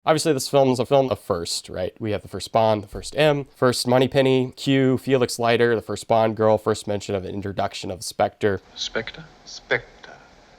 Obviously, this film is a film of first, right? We have the first Bond, the first M, first Moneypenny, Q, Felix Leiter, the first Bond girl, first mention of an introduction of Spectre. Spectre? Spectre.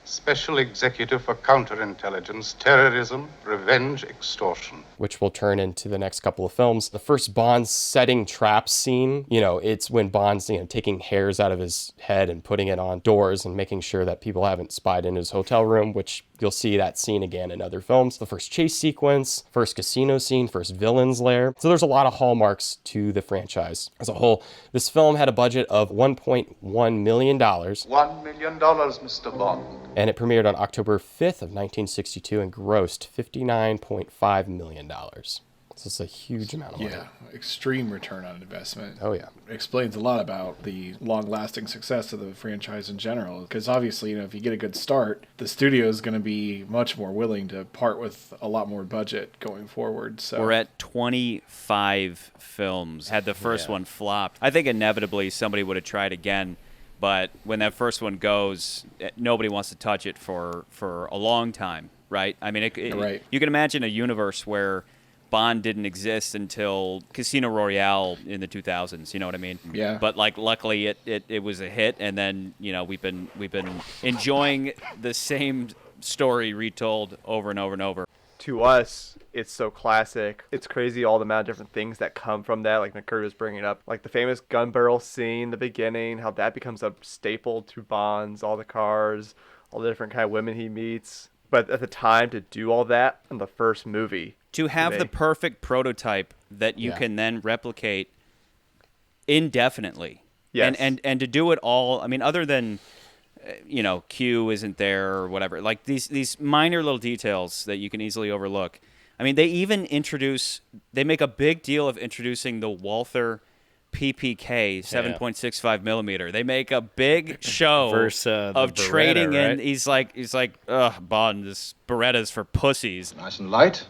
Special Executive for Counterintelligence, Terrorism, Revenge, Extortion. Which will turn into the next couple of films. The first Bond setting traps scene, it's when Bond's, taking hairs out of his head and putting it on doors and making sure that people haven't spied in his hotel room, which you'll see that scene again in other films. The first chase sequence, first casino scene, first villain's lair. So there's a lot of hallmarks to the franchise as a whole. This film had a budget of $1.1 million. $1 million, Mr. Bond. And it premiered on October 5th of 1962 and grossed $59.5 million. So it's a huge amount of money. Yeah, extreme return on investment. Oh, yeah. It explains a lot about the long-lasting success of the franchise in general. Because obviously, if you get a good start, the studio is going to be much more willing to part with a lot more budget going forward. So we're at 25 films. Had the first one flopped, I think inevitably somebody would have tried again. But when that first one goes, nobody wants to touch it for a long time, right? I mean, right. You can imagine a universe where Bond didn't exist until Casino Royale in the 2000s. You know what I mean? Yeah. But luckily it was a hit, and then we've been enjoying the same story retold over and over and over. To us, it's so classic. It's crazy all the amount of different things that come from that, like McCurdy was bringing up. Like the famous gun barrel scene, the beginning, how that becomes a staple to Bonds, all the cars, all the different kind of women he meets. But at the time, to do all that in the first movie. To have the perfect prototype that you can then replicate indefinitely. Yes. And to do it all, I mean, other than... Q isn't there or whatever. Like these minor little details that you can easily overlook. I mean, they make a big deal of introducing the Walther PPK 7.65 millimeter. They make a big show of trading Beretta, in. Right? He's like, ugh, Bond, this Beretta's for pussies. Nice and light.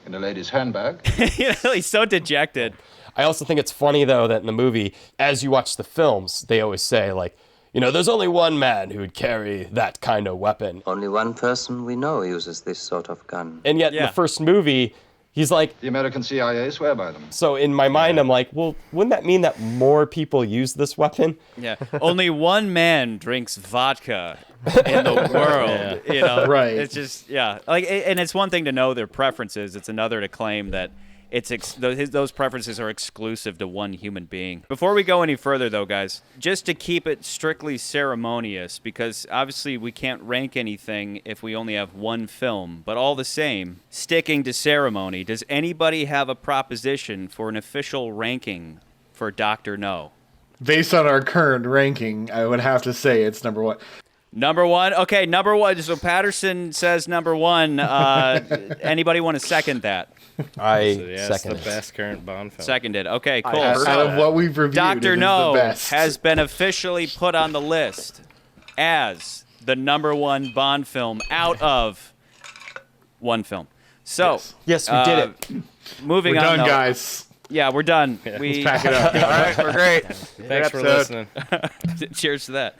In a lady's handbag. He's so dejected. I also think it's funny, though, that in the movie, as you watch the films, they always say, like, there's only one man who would carry that kind of weapon. Only one person we know uses this sort of gun. And yet in the first movie, he's like... The American CIA swear by them. So in my mind, I'm like, well, wouldn't that mean that more people use this weapon? Yeah. Only one man drinks vodka in the world. Right. It's just, and it's one thing to know their preferences. It's another to claim that those preferences are exclusive to one human being. Before we go any further, though, guys, just to keep it strictly ceremonious, because obviously we can't rank anything if we only have one film, but all the same, sticking to ceremony, does anybody have a proposition for an official ranking for Dr. No? Based on our current ranking, I would have to say it's number one. Number one? Okay, number one. So Patterson says number one. Anybody want to second that? I it's second the best current Bond film. Seconded. Okay, cool. Out of what we've reviewed, Dr. it is No the best. has been officially put on the list as the number one Bond film out of one film. So, yes, we did it. Moving We're on, done, though. guys. Yeah, we're done. Let's pack it up. All right, we're great. Thanks for listening. Cheers to that.